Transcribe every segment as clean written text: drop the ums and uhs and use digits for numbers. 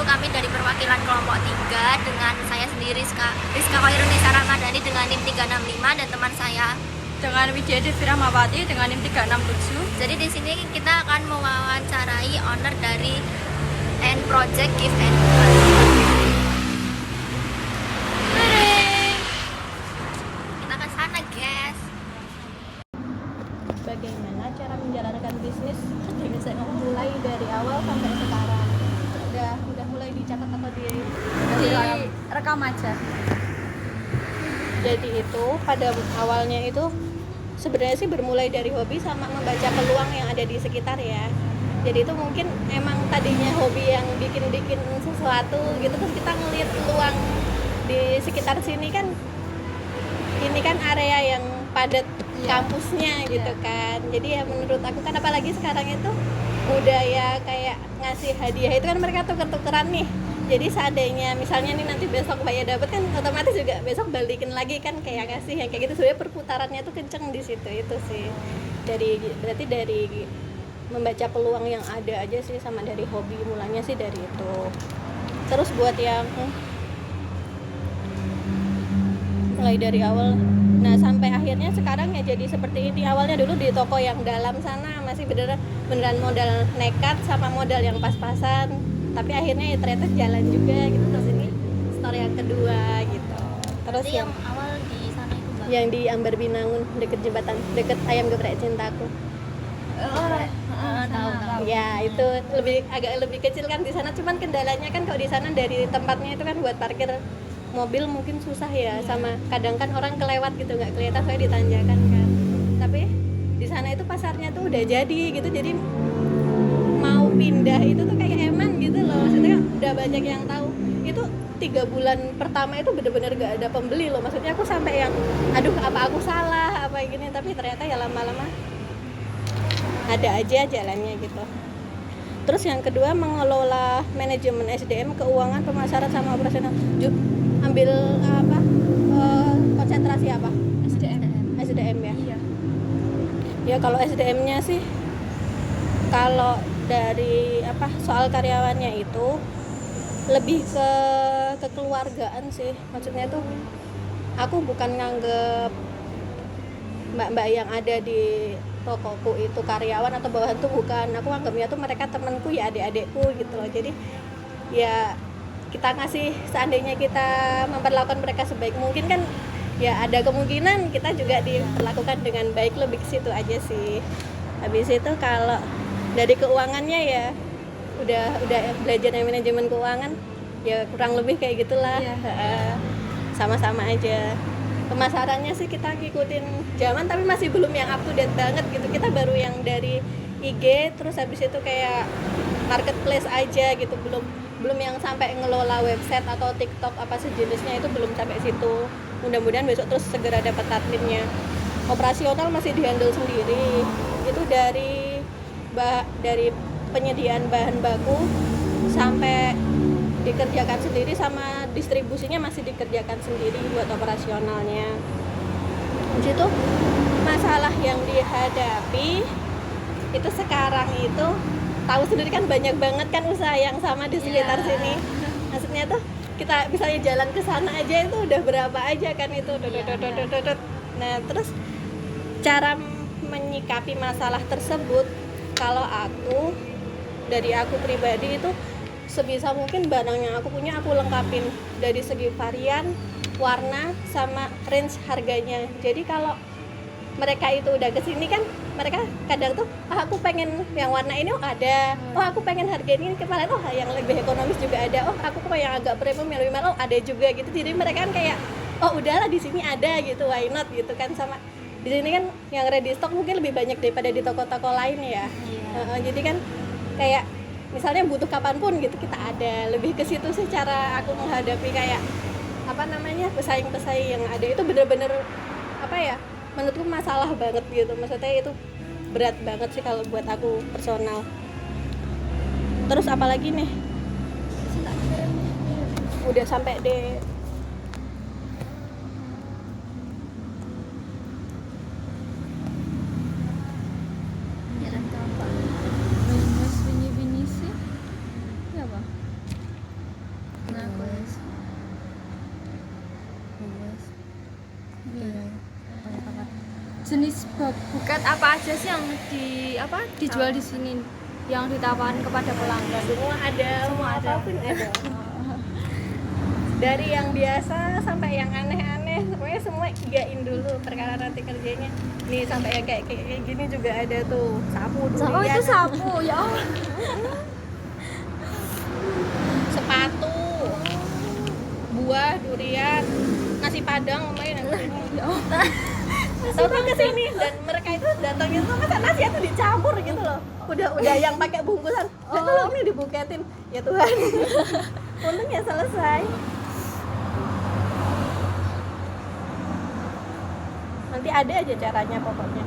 kami dari perwakilan kelompok 3 dengan saya sendiri Rizka Khairunisa Ramadhani dengan NIM 365 dan teman saya dengan Wijaya Devi Rahmawati dengan NIM 367. Jadi di sini kita akan mewawancarai owner dari N Project Gift and Fun. Kita ke sana, guys. Bagaimana cara menjalankan bisnis saya mulai dari awal sampai sekarang? Udah mulai dicatat atau di rekam aja. Jadi itu pada awalnya itu sebenarnya sih bermulai dari hobi sama membaca peluang yang ada di sekitar ya. Jadi itu mungkin emang tadinya hobi yang bikin sesuatu gitu, terus kita ngelihat peluang di sekitar sini kan, ini kan area yang padat kampusnya gitu kan. Jadi ya menurut aku kan apalagi sekarang itu budaya kayak ngasih hadiah itu kan mereka tuker-tukeran nih. Jadi seandainya misalnya nih nanti besok Mbak ya dapat kan otomatis juga besok balikin lagi kan kayak ngasih yang kayak gitu. Sebenarnya perputarannya tuh kenceng di situ itu sih. Berarti dari membaca peluang yang ada aja sih sama dari hobi mulanya sih dari itu. Terus buat yang mulai dari awal, nah sampai akhirnya sekarang ya jadi seperti ini. Awalnya dulu di toko yang dalam sana masih beneran modal nekat sama modal yang pas-pasan, tapi akhirnya ya ternyata jalan juga gitu. Terus ini store yang kedua gitu. Terus yang awal di sana itu Mbak? Yang di Ambar Binangun deket jembatan, deket Ayam Geprek Cintaku. Tahu. Ya itu agak lebih kecil kan di sana, cuman kendalanya kan kalau di sana dari tempatnya itu kan buat parkir mobil mungkin susah ya, sama kadang kan orang kelewat gitu nggak kelihatan soalnya ditanjakan kan. Tapi di sana itu pasarnya tuh udah jadi gitu, jadi mau pindah itu tuh kayak eman gitu loh. Maksudnya kan udah banyak yang tahu. Itu 3 bulan pertama itu bener-bener gak ada pembeli loh. Maksudnya aku sampai yang aduh apa aku salah apa gini, tapi ternyata ya lama-lama ada aja jalannya gitu. Terus yang kedua mengelola manajemen SDM, keuangan, pemasaran sama operasional. Ambil apa? Konsentrasi apa? SDM ya. Iya. Ya kalau SDM-nya sih kalau dari soal karyawannya itu lebih ke kekeluargaan sih. Maksudnya tuh aku bukan nganggep mbak-mbak yang ada di tokoku itu karyawan atau bawahan tuh bukan. Aku anggapnya tuh mereka temanku ya, adik-adikku gitu loh. Jadi ya kita ngasih, seandainya kita memperlakukan mereka sebaik mungkin kan ya ada kemungkinan kita juga diperlakukan dengan baik, lebih ke situ aja sih. Habis itu kalau dari keuangannya ya udah belajar manajemen keuangan ya kurang lebih kayak gitulah. Sama-sama aja. Pemasarannya sih kita ngikutin zaman tapi masih belum yang up to date banget gitu. Kita baru yang dari IG, terus habis itu kayak marketplace aja gitu, belum yang sampai ngelola website atau TikTok apa sejenisnya, itu belum sampai situ. Mudah-mudahan besok terus segera dapat adminnya. Operasional masih dihandle sendiri. Itu dari penyediaan bahan baku sampai dikerjakan sendiri, sama distribusinya masih dikerjakan sendiri buat operasionalnya. Di situ masalah yang dihadapi itu sekarang itu tahu sendiri kan, banyak banget kan usaha yang sama di sekitar sini. Maksudnya tuh kita misalnya jalan ke sana aja itu udah berapa aja kan itu. Nah, terus cara menyikapi masalah tersebut kalau dari aku pribadi itu sebisa mungkin barang yang aku punya aku lengkapin dari segi varian, warna, sama range harganya. Jadi kalau mereka itu udah kesini kan mereka kadang tuh aku pengen yang warna ini ada, aku pengen harga ini kemarin, yang lebih ekonomis juga ada, aku yang agak premium yang lebih mahal ada juga gitu. Jadi mereka kan kayak udahlah di sini ada gitu, why not gitu kan. Sama di sini kan yang ready stock mungkin lebih banyak daripada di toko-toko lain ya. Jadi kan kayak misalnya butuh kapanpun gitu kita ada. Lebih ke situ sih cara aku menghadapi kayak pesaing-pesaing yang ada. Itu bener-bener menurutku masalah banget gitu. Maksudnya itu berat banget sih kalau buat aku personal. Terus apalagi nih, udah sampai deh jenis buket apa aja sih yang dijual di sini yang ditawarin kepada pelanggan? Semua ada, Semua ada. apapun ada. Dari yang biasa sampai yang aneh-aneh, pokoknya semua igain dulu perkara nanti kerjanya. Nih sampai yang kayak gini juga ada tuh, sapu durian. Oh itu sapu ya. Sepatu, buah, durian, nasi padang lumayan yang kesini. Tapi kesini dan mereka itu datangnya tuh masa nasi itu dicampur gitu loh. Udah yang pakai bungkusan. Dan tolong nih dibuketin. Ya Tuhan. Untungnya selesai. Nanti ada aja caranya pokoknya.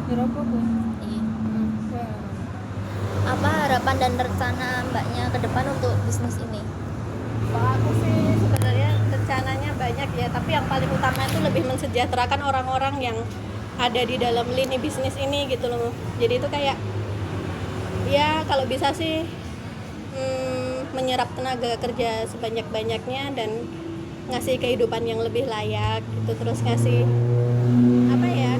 Berapa Bu? Iya. Apa harapan dan rencana mbaknya ke depan untuk bisnis ini? Kalau aku sih sebenarnya rencananya banyak ya, tapi yang paling utama itu lebih mensejahterakan orang-orang yang ada di dalam lini bisnis ini gitu loh. Jadi itu kayak ya kalau bisa sih menyerap tenaga kerja sebanyak-banyaknya dan ngasih kehidupan yang lebih layak gitu, terus ngasih apa ya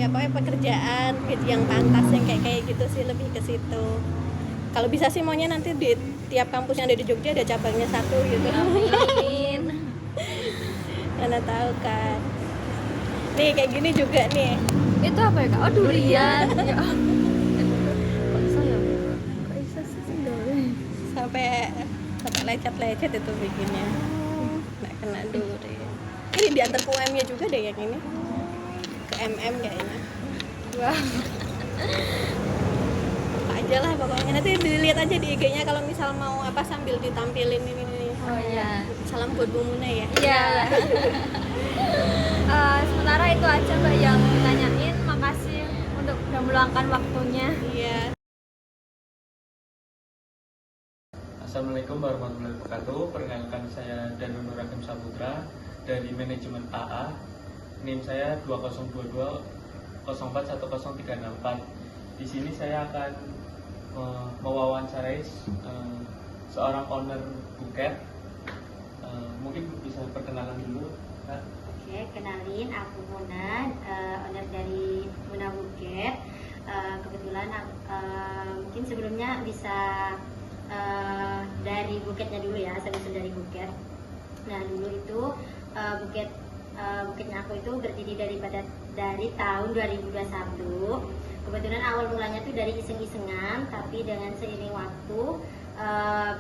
pokoknya pekerjaan gitu yang pantas yang kayak gitu sih, lebih ke situ. Kalau bisa sih maunya nanti di tiap kampus yang ada di Jogja ada cabangnya satu gitu. Amin. Karena tahu kan. Nih kayak gini juga nih. Itu apa ya Kak? Oh durian. Ya. Sampai lecet-lecet itu bikinnya. Nggak kena duri. Ini diantar ke UM-nya juga deh yang ini. Ke MM kayaknya. Wah. Apa aja lah pokoknya. Nanti dilihat aja di IG-nya kalau misal mau apa sambil ditampilin ini. Oh iya. Salam buat Bu Muna ya. Iya. Sementara itu aja Mbak yang ditanyain. Makasih untuk udah meluangkan waktunya. Iya. Assalamualaikum warahmatullahi wabarakatuh. Perkenalkan saya Danun Nur Hakim Saputra dari manajemen AA. NIM saya 2022041034. Di sini saya akan mewawancarai seorang owner buket. Mungkin bisa perkenalan dulu, Kak. Oke, kenalin aku Muna, owner dari Muna Buket. Kebetulan mungkin sebelumnya bisa dari buketnya dulu ya, saya usul dari buket. Nah dulu itu buketnya aku itu berdiri dari tahun 2021. Kebetulan awal mulanya tuh dari iseng-isengan, tapi dengan seiring waktu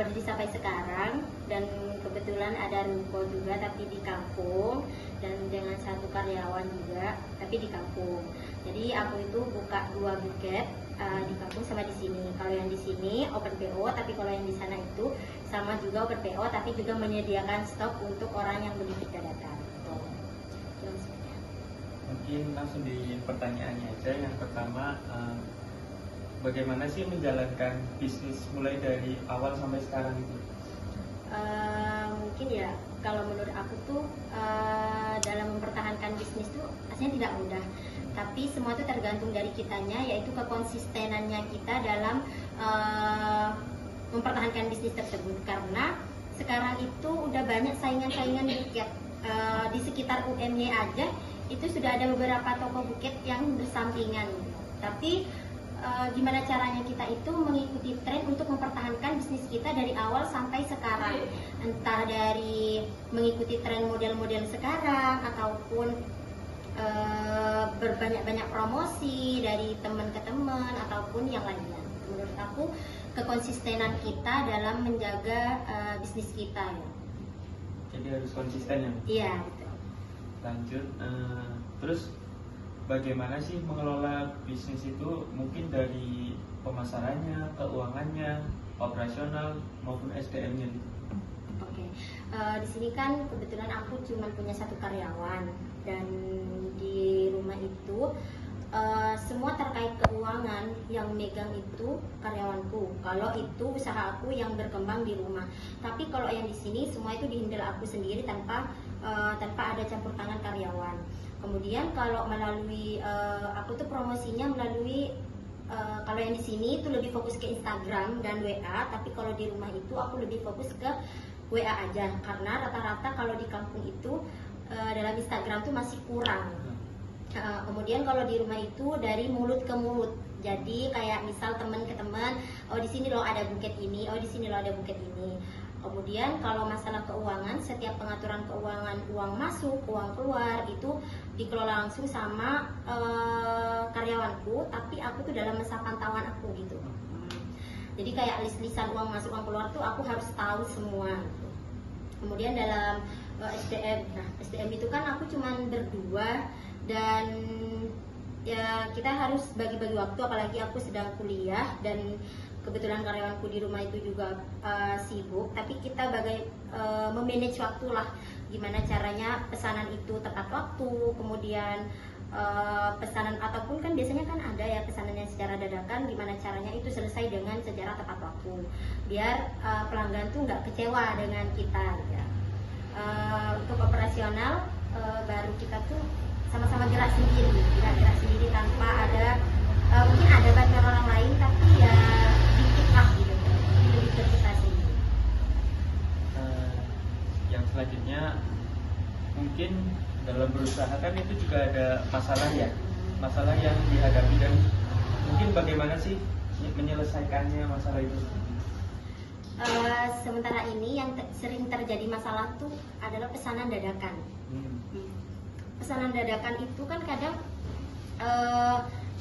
berdiri sampai sekarang. Dan kebetulan ada ruko juga tapi di kampung, dan dengan satu karyawan juga tapi di kampung. Jadi aku itu buka 2 buket di kampung sama di sini. Kalau yang di sini open PO, tapi kalau yang di sana itu sama juga open PO, tapi juga menyediakan stok untuk orang yang belum kita datang. Mungkin langsung di pertanyaannya aja. Yang pertama, bagaimana sih menjalankan bisnis mulai dari awal sampai sekarang itu? Mungkin ya kalau menurut aku tuh dalam mempertahankan bisnis tuh aslinya tidak mudah, tapi semua itu tergantung dari kitanya, yaitu kekonsistenannya kita dalam mempertahankan bisnis tersebut. Karena sekarang itu udah banyak saingan-saingan buket di sekitar UMY aja itu sudah ada beberapa toko buket yang bersampingan, tapi gimana caranya kita itu mengikuti tren untuk mempertahankan bisnis kita dari awal sampai sekarang, entah dari mengikuti tren model-model sekarang ataupun berbanyak-banyak promosi dari teman ke teman ataupun yang lainnya. Menurut aku kekonsistenan kita dalam menjaga bisnis kita ya. Jadi harus konsisten ya? Iya betul. Lanjut, terus bagaimana sih mengelola bisnis itu, mungkin dari pemasarannya, keuangannya, operasional maupun SDM-nya gitu? Oke, di sini kan kebetulan aku cuma punya 1 karyawan, dan di rumah itu semua terkait keuangan yang megang itu karyawanku. Kalau itu usaha aku yang berkembang di rumah. Tapi kalau yang di sini semua itu dihandle aku sendiri tanpa ada campur tangan karyawan. Kemudian kalau melalui aku tuh promosinya melalui kalau yang di sini itu lebih fokus ke Instagram dan WA, tapi kalau di rumah itu aku lebih fokus ke WA aja, karena rata-rata kalau di kampung itu dalam Instagram tuh masih kurang. Kemudian kalau di rumah itu dari mulut ke mulut. Jadi kayak misal teman ke teman, oh di sini loh ada buket ini, oh di sini loh ada buket ini. Kemudian kalau masalah keuangan, setiap pengaturan keuangan, uang masuk, uang keluar itu dikelola langsung sama karyawanku, tapi aku tuh dalam masa pantauan aku gitu. Jadi kayak list-listan uang masuk, uang keluar tuh aku harus tahu semua. Gitu. Kemudian dalam SDM, nah SDM itu kan aku cuman berdua dan ya kita harus bagi-bagi waktu, apalagi aku sedang kuliah dan kebetulan karyawanku di rumah itu juga sibuk, tapi kita memanage waktu lah, gimana caranya pesanan itu tepat waktu, kemudian pesanan ataupun kan biasanya kan ada ya pesanannya secara dadakan, gimana caranya itu selesai dengan secara tepat waktu, biar pelanggan tuh nggak kecewa dengan kita gitu ya. Untuk operasional baru kita tuh sama-sama gerak sendiri tanpa ada mungkin ada bantuan orang lain, tapi ya dikit lah gitu, lebih ke kita sendiri. Yang selanjutnya mungkin dalam berusaha kan itu juga ada masalah ya, masalah yang dihadapi, dan mungkin bagaimana sih menyelesaikannya masalah itu? Sementara ini yang sering terjadi masalah tuh adalah pesanan dadakan. Pesanan dadakan itu kan kadang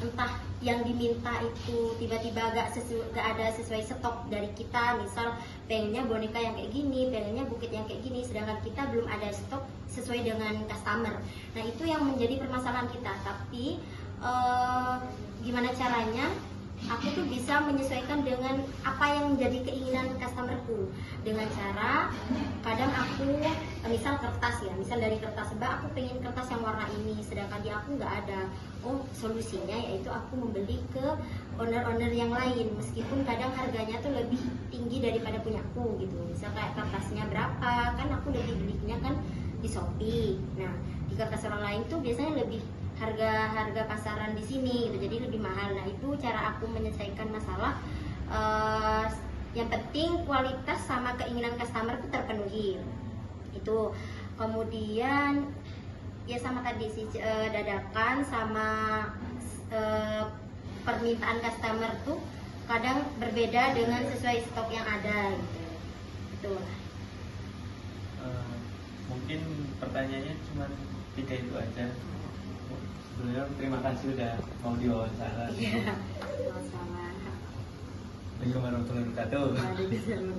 entah yang diminta itu tiba-tiba gak ada sesuai stok dari kita, misal pengennya boneka yang kayak gini, pengennya buket yang kayak gini, sedangkan kita belum ada stok sesuai dengan customer. Nah itu yang menjadi permasalahan kita, tapi gimana caranya aku tuh bisa menyesuaikan dengan apa yang menjadi keinginan customerku, dengan cara kadang aku misal kertas ya, misal dari kertas Mbak aku pengen kertas yang warna ini, sedangkan di aku nggak ada. Oh solusinya yaitu aku membeli ke owner-owner yang lain, meskipun kadang harganya tuh lebih tinggi daripada punyaku gitu. Misal kayak kertasnya berapa, kan aku lebih belinya kan di Shopee. Nah di kertas orang lain tuh biasanya lebih harga pasaran di sini gitu, jadi lebih mahal. Nah itu cara aku menyelesaikan masalah. Yang penting kualitas sama keinginan customer itu terpenuhi itu. Kemudian ya sama tadi sih dadakan sama permintaan customer tuh kadang berbeda dengan sesuai stok yang ada gitu. Mungkin pertanyaannya cuma 3 itu aja. Sebelumnya terima kasih udah mau diwawancara. Iya, sama-sama. Assalamualaikum warahmatullahi wabarakatuh. Waalaikumsalam.